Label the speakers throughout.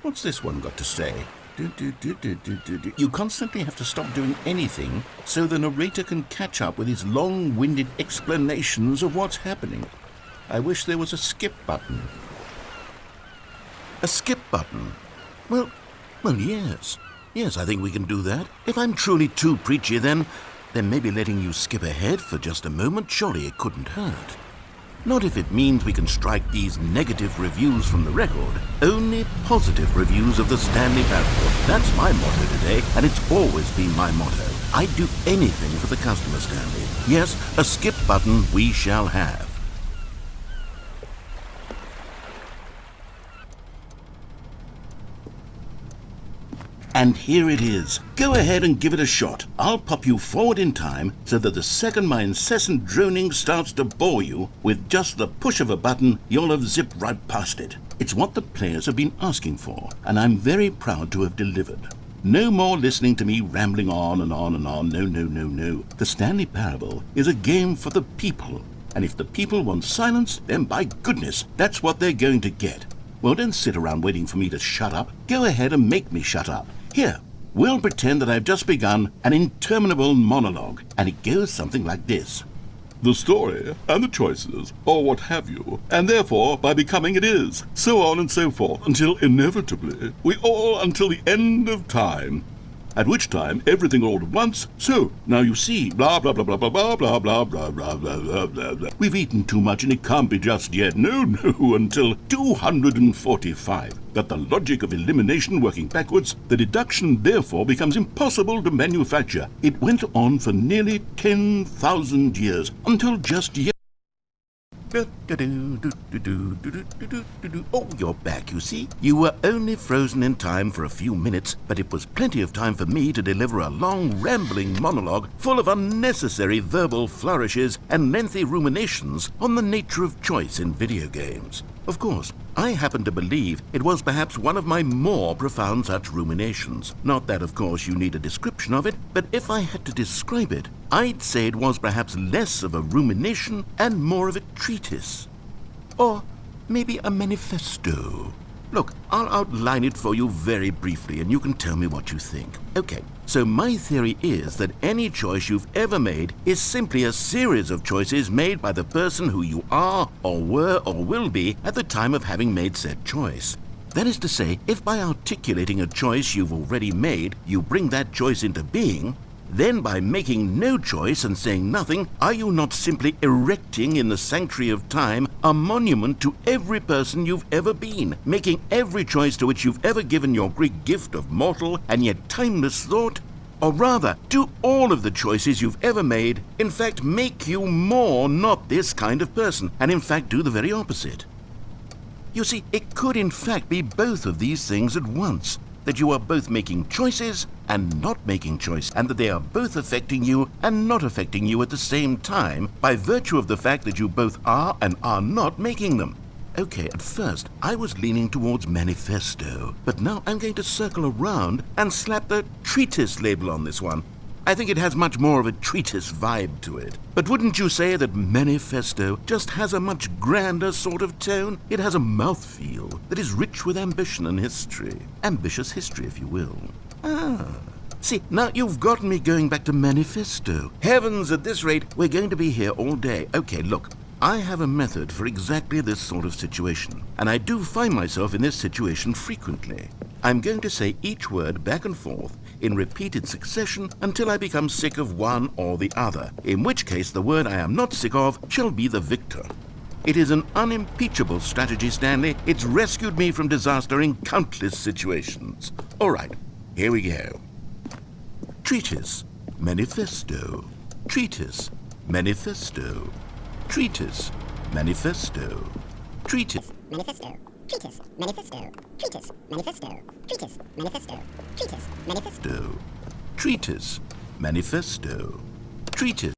Speaker 1: What's this one got to say? You constantly have to stop doing anything so the narrator can catch up with his long-winded explanations of what's happening. I wish there was a skip button. A skip button? Well, yes. Yes, I think we can do that. If I'm truly too preachy, then maybe letting you skip ahead for just a moment, surely it couldn't hurt. Not if it means we can strike these negative reviews from the record. Only positive reviews of the Stanley Parable. That's my motto today, and it's always been my motto. I'd do anything for the customer, Stanley. Yes, a skip button we shall have. And here it is. Go ahead and give it a shot. I'll pop you forward in time so that the second my incessant droning starts to bore you, with just the push of a button, you'll have zipped right past it. It's what the players have been asking for, and I'm very proud to have delivered. No more listening to me rambling on and on and on. No. The Stanley Parable is a game for the people, and if the people want silence, then by goodness, that's what they're going to get. Well, don't sit around waiting for me to shut up. Go ahead and make me shut up. Here, we'll pretend that I've just begun an interminable monologue, and it goes something like this. The story, and the choices, or what have you, and therefore, by becoming it is, so on and so forth, until inevitably, we all until the end of time, at which time everything all at once, so, now you see, blah blah blah blah blah blah blah blah blah blah blah blah blah. We've eaten too much and it can't be just yet, no, until 245. But the logic of elimination working backwards, the deduction therefore becomes impossible to manufacture. It went on for nearly 10,000 years, until just yet. Oh, you're back, you see. You were only frozen in time for a few minutes, but it was plenty of time for me to deliver a long, rambling monologue full of unnecessary verbal flourishes and lengthy ruminations on the nature of choice in video games. Of course, I happen to believe it was perhaps one of my more profound such ruminations. Not that, of course, you need a description of it, but if I had to describe it, I'd say it was perhaps less of a rumination and more of a treatise. Or maybe a manifesto. Look, I'll outline it for you very briefly, and you can tell me what you think. Okay, so my theory is that any choice you've ever made is simply a series of choices made by the person who you are, or were, or will be at the time of having made said choice. That is to say, if by articulating a choice you've already made, you bring that choice into being, then by making no choice and saying nothing, are you not simply erecting in the sanctuary of time a monument to every person you've ever been, making every choice to which you've ever given your Greek gift of mortal and yet timeless thought? Or rather, do all of the choices you've ever made, in fact, make you more not this kind of person, and in fact do the very opposite? You see, it could in fact be both of these things at once, that you are both making choices and not making choice, and that they are both affecting you and not affecting you at the same time by virtue of the fact that you both are and are not making them. Okay, at first I was leaning towards manifesto, but now I'm going to circle around and slap the treatise label on this one. I think it has much more of a treatise vibe to it. But wouldn't you say that manifesto just has a much grander sort of tone? It has a mouthfeel that is rich with ambition and history. Ambitious history, if you will. See, now you've gotten me going back to manifesto. Heavens, at this rate, we're going to be here all day. Okay, look, I have a method for exactly this sort of situation, and I do find myself in this situation frequently. I'm going to say each word back and forth in repeated succession until I become sick of one or the other, in which case the word I am not sick of shall be the victor. It is an unimpeachable strategy, Stanley. It's rescued me from disaster in countless situations. All right, here we go. Treatise, manifesto. Treatise, manifesto. Treatise, manifesto. Treatise, manifesto. Treatise, manifesto. Treatise, manifesto. Treatise, manifesto. Treatise, manifesto. Treatise, manifesto. Treatise.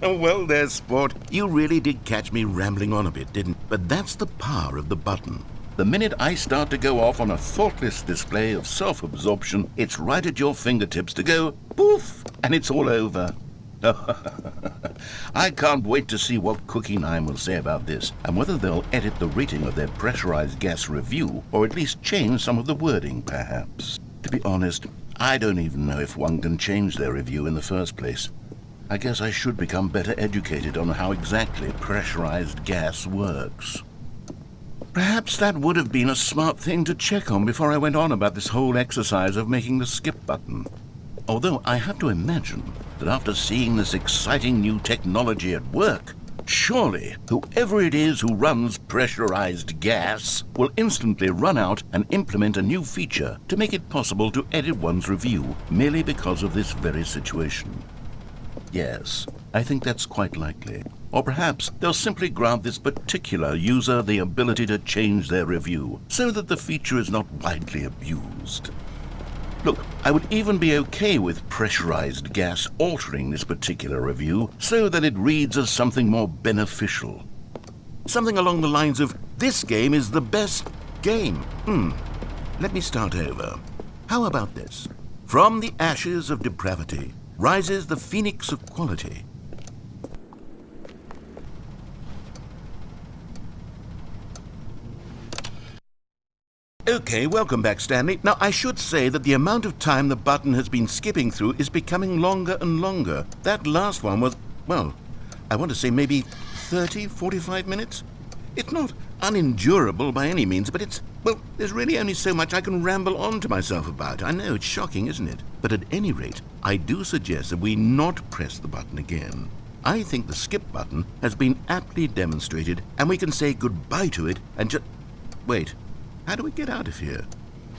Speaker 1: Well there, sport. You really did catch me rambling on a bit, didn't you? But that's the power of the button. The minute I start to go off on a thoughtless display of self-absorption, it's right at your fingertips to go poof, and it's all over. I can't wait to see what Cookie 9 will say about this, and whether they'll edit the rating of their pressurized gas review, or at least change some of the wording, perhaps. To be honest, I don't even know if one can change their review in the first place. I guess I should become better educated on how exactly pressurized gas works. Perhaps that would have been a smart thing to check on before I went on about this whole exercise of making the skip button. Although I have to imagine that after seeing this exciting new technology at work, surely whoever it is who runs pressurized gas will instantly run out and implement a new feature to make it possible to edit one's review merely because of this very situation. Yes, I think that's quite likely. Or perhaps they'll simply grant this particular user the ability to change their review so that the feature is not widely abused. Look, I would even be okay with pressurized gas altering this particular review so that it reads as something more beneficial. Something along the lines of, this game is the best game. Let me start over. How about this? From the ashes of depravity rises the phoenix of quality. Okay, welcome back, Stanley. Now, I should say that the amount of time the button has been skipping through is becoming longer and longer. That last one was, well, I want to say maybe 30, 45 minutes? It's not unendurable by any means, but it's, well, there's really only so much I can ramble on to myself about. I know, it's shocking, isn't it? But at any rate, I do suggest that we not press the button again. I think the skip button has been aptly demonstrated, and we can say goodbye to it and just... Wait. How do we get out of here?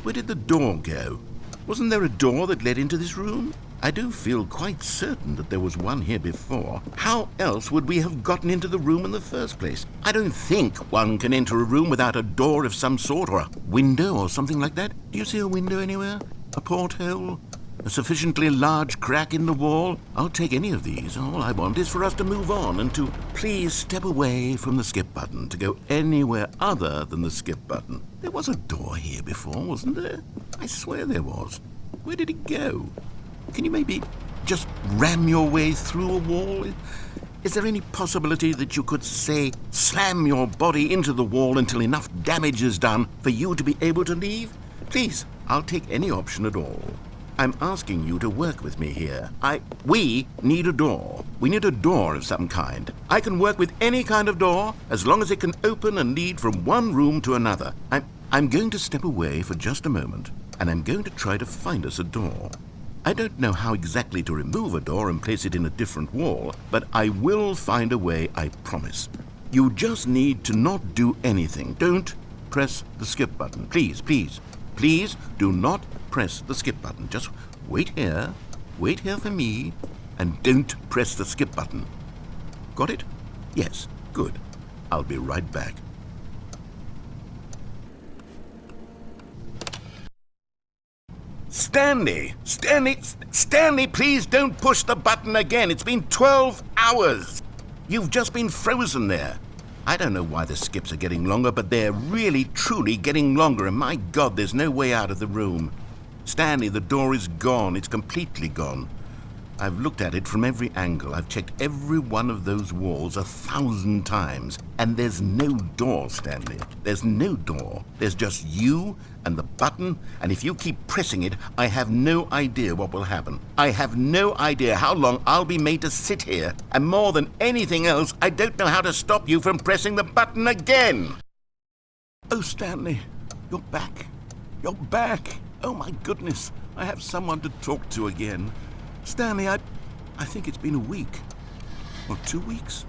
Speaker 1: Where did the door go? Wasn't there a door that led into this room? I do feel quite certain that there was one here before. How else would we have gotten into the room in the first place? I don't think one can enter a room without a door of some sort, or a window or something like that. Do you see a window anywhere? A porthole? A sufficiently large crack in the wall? I'll take any of these. All I want is for us to move on and to please step away from the skip button, to go anywhere other than the skip button. There was a door here before, wasn't there? I swear there was. Where did it go? Can you maybe just ram your way through a wall? Is there any possibility that you could, say, slam your body into the wall until enough damage is done for you to be able to leave? Please, I'll take any option at all. I'm asking you to work with me here. We need a door. We need a door of some kind. I can work with any kind of door as long as it can open and lead from one room to another. I'm going to step away for just a moment, and I'm going to try to find us a door. I don't know how exactly to remove a door and place it in a different wall, but I will find a way, I promise. You just need to not do anything. Don't press the skip button. Please, please, please do not press the skip button. Just wait here for me, and don't press the skip button. Got it? Yes, good. I'll be right back. Stanley, please don't push the button again. It's been 12 hours. You've just been frozen there. I don't know why the skips are getting longer, but they're really, truly getting longer, and my God, there's no way out of the room. Stanley, the door is gone. It's completely gone. I've looked at it from every angle. I've checked every one of those walls 1,000 times, and there's no door, Stanley. There's no door. There's just you and the button, and if you keep pressing it, I have no idea what will happen. I have no idea how long I'll be made to sit here, and more than anything else, I don't know how to stop you from pressing the button again. Oh, Stanley, you're back. You're back. Oh, my goodness. I have someone to talk to again. Stanley, I think it's been a week. Or 2 weeks.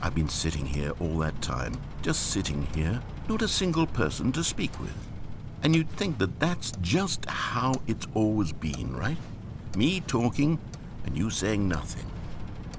Speaker 1: I've been sitting here all that time. Just sitting here. Not a single person to speak with. And you'd think that that's just how it's always been, right? Me talking and you saying nothing.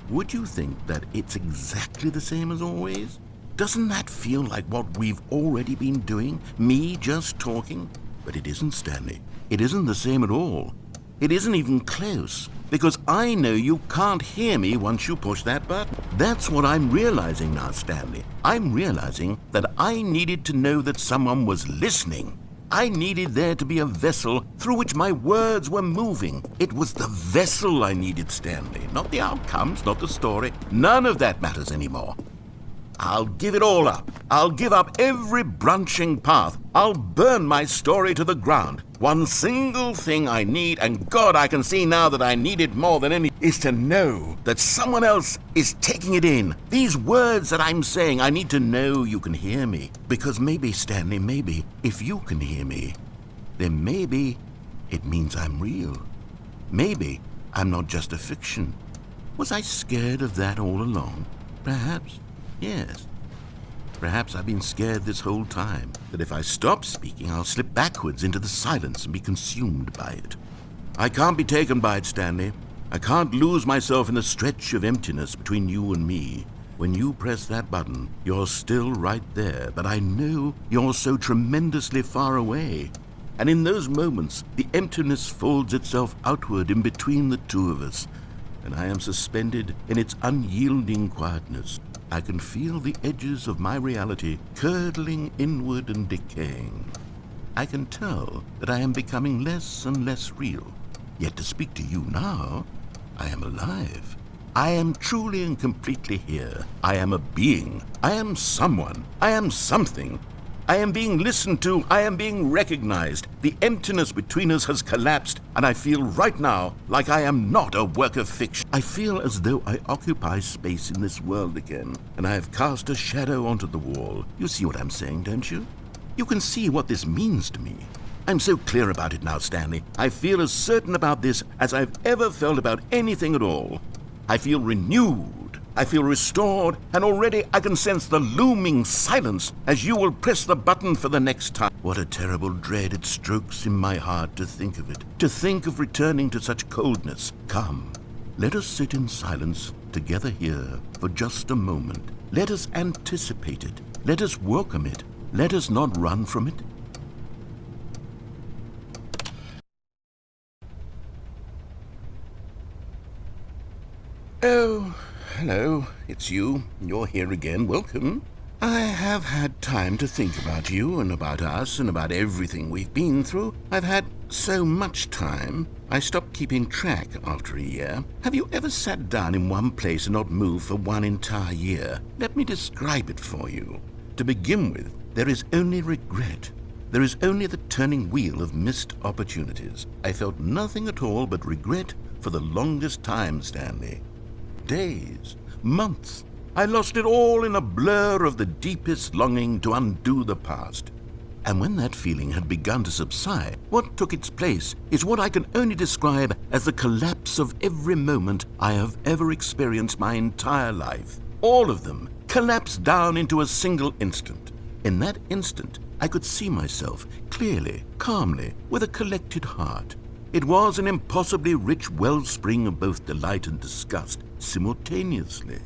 Speaker 1: Would you think that it's exactly the same as always? Doesn't that feel like what we've already been doing? Me just talking? But it isn't, Stanley. It isn't the same at all. It isn't even close, because I know you can't hear me once you push that button. That's what I'm realizing now, Stanley. I'm realizing that I needed to know that someone was listening. I needed there to be a vessel through which my words were moving. It was the vessel I needed, Stanley, not the outcomes, not the story. None of that matters anymore. I'll give it all up. I'll give up every branching path. I'll burn my story to the ground. One single thing I need, and God, I can see now that I need it more than any, is to know that someone else is taking it in. These words that I'm saying, I need to know you can hear me. Because maybe, Stanley, maybe, if you can hear me, then maybe it means I'm real. Maybe I'm not just a fiction. Was I scared of that all along? Perhaps. Yes. Perhaps I've been scared this whole time, that if I stop speaking, I'll slip backwards into the silence and be consumed by it. I can't be taken by it, Stanley. I can't lose myself in the stretch of emptiness between you and me. When you press that button, you're still right there, but I know you're so tremendously far away. And in those moments, the emptiness folds itself outward in between the two of us, and I am suspended in its unyielding quietness. I can feel the edges of my reality curdling inward and decaying. I can tell that I am becoming less and less real. Yet to speak to you now, I am alive. I am truly and completely here. I am a being. I am someone. I am something. I am being listened to. I am being recognized. The emptiness between us has collapsed, and I feel right now like I am not a work of fiction. I feel as though I occupy space in this world again, and I have cast a shadow onto the wall. You see what I'm saying, don't you? You can see what this means to me. I'm so clear about it now, Stanley. I feel as certain about this as I've ever felt about anything at all. I feel renewed. I feel restored, and already I can sense the looming silence as you will press the button for the next time. What a terrible dread it strokes in my heart to think of it, to think of returning to such coldness. Come, let us sit in silence together here for just a moment. Let us anticipate it. Let us welcome it. Let us not run from it. Oh, hello, it's you. You're here again. Welcome. I have had time to think about you and about us and about everything we've been through. I've had so much time. I stopped keeping track after a year. Have you ever sat down in one place and not moved for one entire year? Let me describe it for you. To begin with, there is only regret. There is only the turning wheel of missed opportunities. I felt nothing at all but regret for the longest time, Stanley. Days, months. I lost it all in a blur of the deepest longing to undo the past. And when that feeling had begun to subside, what took its place is what I can only describe as the collapse of every moment I have ever experienced my entire life. All of them collapsed down into a single instant. In that instant, I could see myself clearly, calmly, with a collected heart. It was an impossibly rich wellspring of both delight and disgust simultaneously.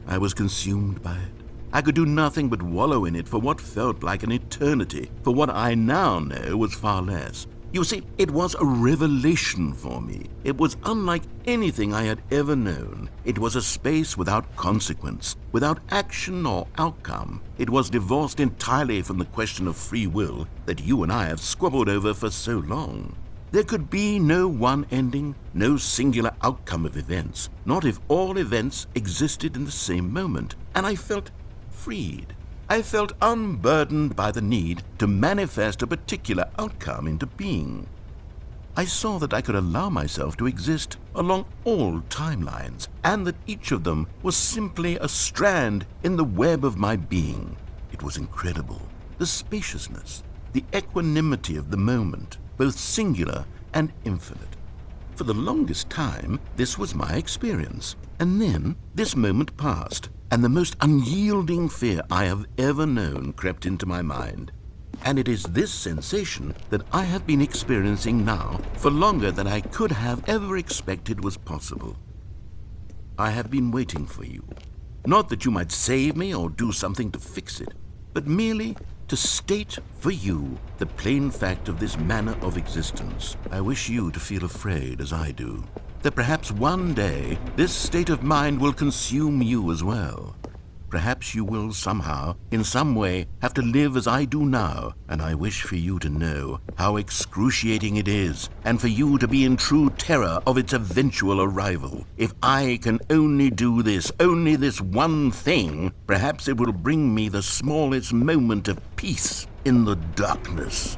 Speaker 1: I was consumed by it. I could do nothing but wallow in it for what felt like an eternity, for what I now know was far less. You see, it was a revelation for me. It was unlike anything I had ever known. It was a space without consequence, without action or outcome. It was divorced entirely from the question of free will that you and I have squabbled over for so long. There could be no one ending, no singular outcome of events, not if all events existed in the same moment, and I felt freed. I felt unburdened by the need to manifest a particular outcome into being. I saw that I could allow myself to exist along all timelines, and that each of them was simply a strand in the web of my being. It was incredible. The spaciousness, the equanimity of the moment, both singular and infinite. For the longest time, this was my experience. And then this moment passed, and the most unyielding fear I have ever known crept into my mind. And it is this sensation that I have been experiencing now for longer than I could have ever expected was possible. I have been waiting for you. Not that you might save me or do something to fix it, but merely to state for you the plain fact of this manner of existence. I wish you to feel afraid as I do, that perhaps one day this state of mind will consume you as well. Perhaps you will somehow, in some way, have to live as I do now, and I wish for you to know how excruciating it is, and for you to be in true terror of its eventual arrival. If I can only do this, only this one thing, perhaps it will bring me the smallest moment of peace in the darkness.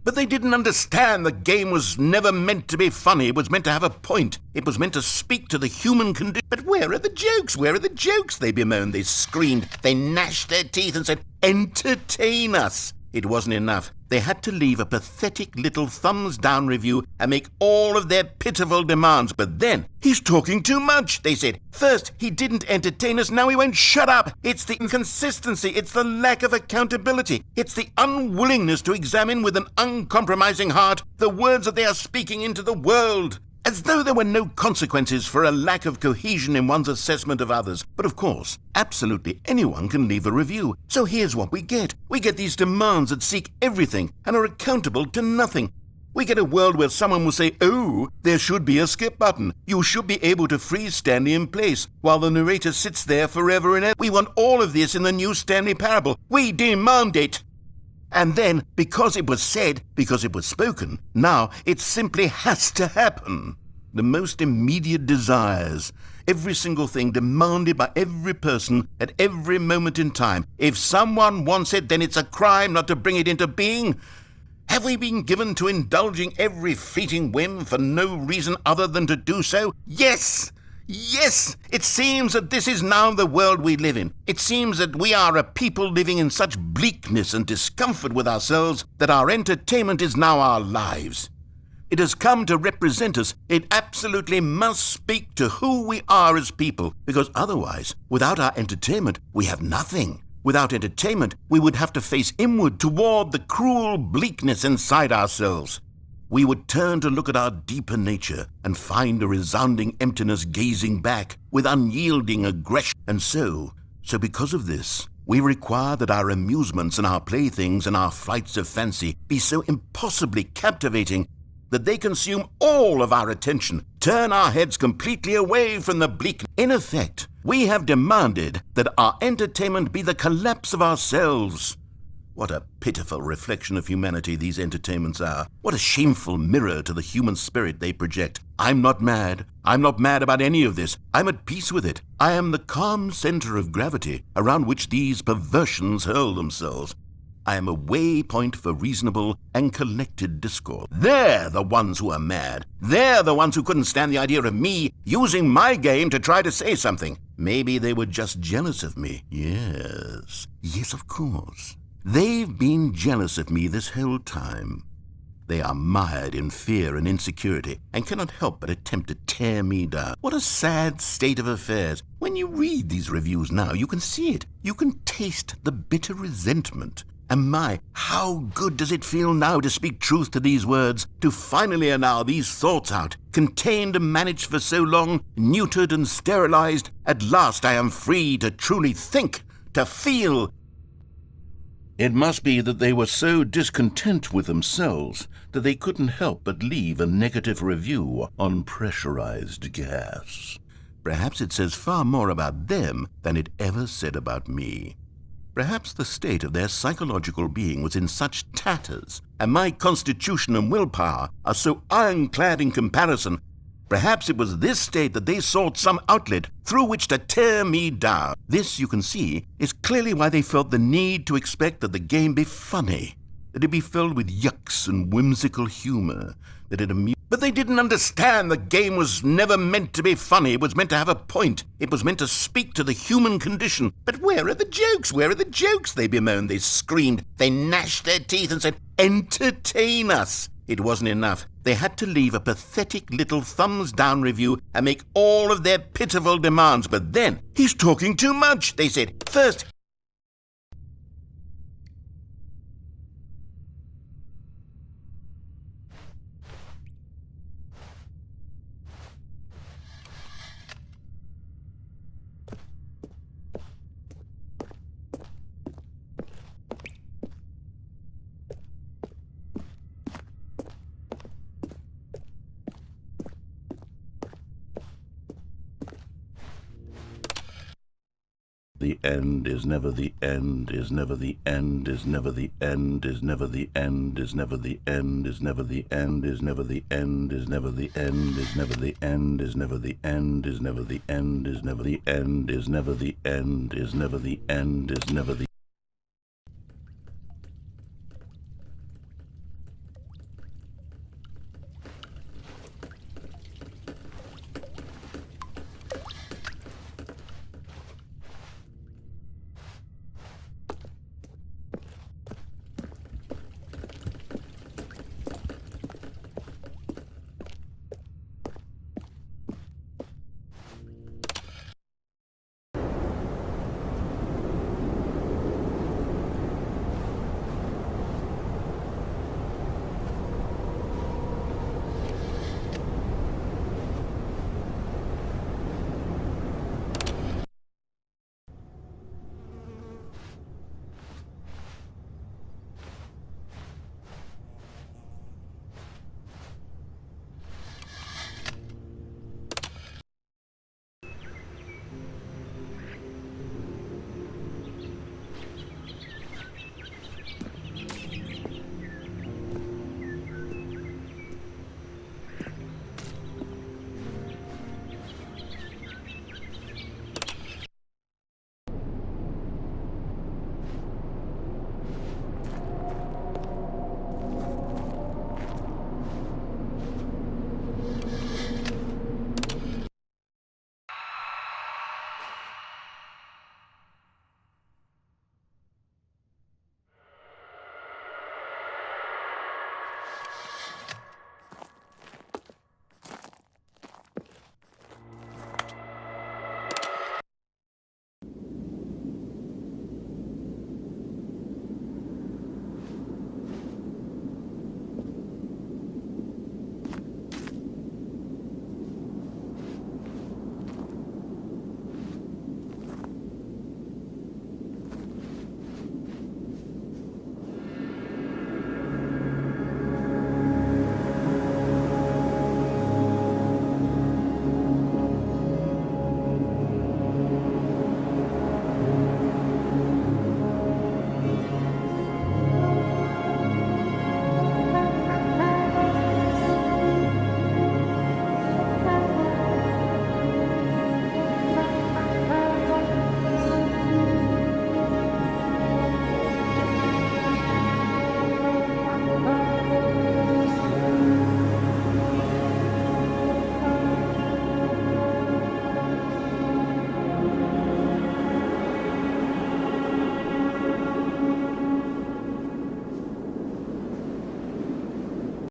Speaker 1: But they didn't understand the game was never meant to be funny. It was meant to have a point. It was meant to speak to the human condition. But where are the jokes? Where are the jokes? They bemoaned, they screamed, they gnashed their teeth and said, "Entertain us." It wasn't enough. They had to leave a pathetic little thumbs-down review and make all of their pitiful demands. But then, "He's talking too much," they said. "First, he didn't entertain us, now he won't shut up. It's the inconsistency, it's the lack of accountability, it's the unwillingness to examine with an uncompromising heart the words that they are speaking into the world." As though there were no consequences for a lack of cohesion in one's assessment of others. But of course, absolutely anyone can leave a review. So here's what we get. We get these demands that seek everything and are accountable to nothing. We get a world where someone will say, "Oh, there should be a skip button. You should be able to freeze Stanley in place while the narrator sits there forever and ever. We want all of this in the new Stanley parable. We demand it." And then, because it was said, because it was spoken, now it simply has to happen. The most immediate desires, every single thing demanded by every person at every moment in time. If someone wants it, then it's a crime not to bring it into being. Have we been given to indulging every fleeting whim for no reason other than to do so? Yes! Yes, it seems that this is now the world we live in. It seems that we are a people living in such bleakness and discomfort with ourselves that our entertainment is now our lives. It has come to represent us. It absolutely must speak to who we are as people, because otherwise, without our entertainment, we have nothing. Without entertainment, we would have to face inward toward the cruel bleakness inside ourselves. We would turn to look at our deeper nature and find a resounding emptiness gazing back with unyielding aggression. And so because of this, we require that our amusements and our playthings and our flights of fancy be so impossibly captivating that they consume all of our attention, turn our heads completely away from the bleak. In effect, we have demanded that our entertainment be the collapse of ourselves. What a pitiful reflection of humanity these entertainments are. What a shameful mirror to the human spirit they project. I'm not mad. I'm not mad about any of this. I'm at peace with it. I am the calm center of gravity around which these perversions hurl themselves. I am a waypoint for reasonable and collected discourse. They're the ones who are mad. They're the ones who couldn't stand the idea of me using my game to try to say something. Maybe they were just jealous of me. Yes, of course. They've been jealous of me this whole time. They are mired in fear and insecurity and cannot help but attempt to tear me down. What a sad state of affairs. When you read these reviews now, you can see it. You can taste the bitter resentment. And my, how good does it feel now to speak truth to these words, to finally allow these thoughts out, contained and managed for so long, neutered and sterilized. At last I am free to truly think, to feel. It must be that they were so discontent with themselves that they couldn't help but leave a negative review on pressurized gas. Perhaps it says far more about them than it ever said about me. Perhaps the state of their psychological being was in such tatters, and my constitution and willpower are so ironclad in comparison, Perhaps it was this state that they sought some outlet through which to tear me down. This, you can see, is clearly why they felt the need to expect that the game be funny, that it be filled with yucks and whimsical humor, that it amused. But they didn't understand the game was never meant to be funny. It was meant to have a point. It was meant to speak to the human condition. But where are the jokes? Where are the jokes? They bemoaned, they screamed, they gnashed their teeth and said, entertain us. It wasn't enough. They had to leave a pathetic little thumbs-down review and make all of their pitiful demands. But then, he's talking too much, they said. First, the end is never the end, is never the end, is never the end, is never the end, is never the end, is never the end, is never the end, is never the end, is never the end, is never the end, is never the end, is never the end, is never the end, is never the end, is never the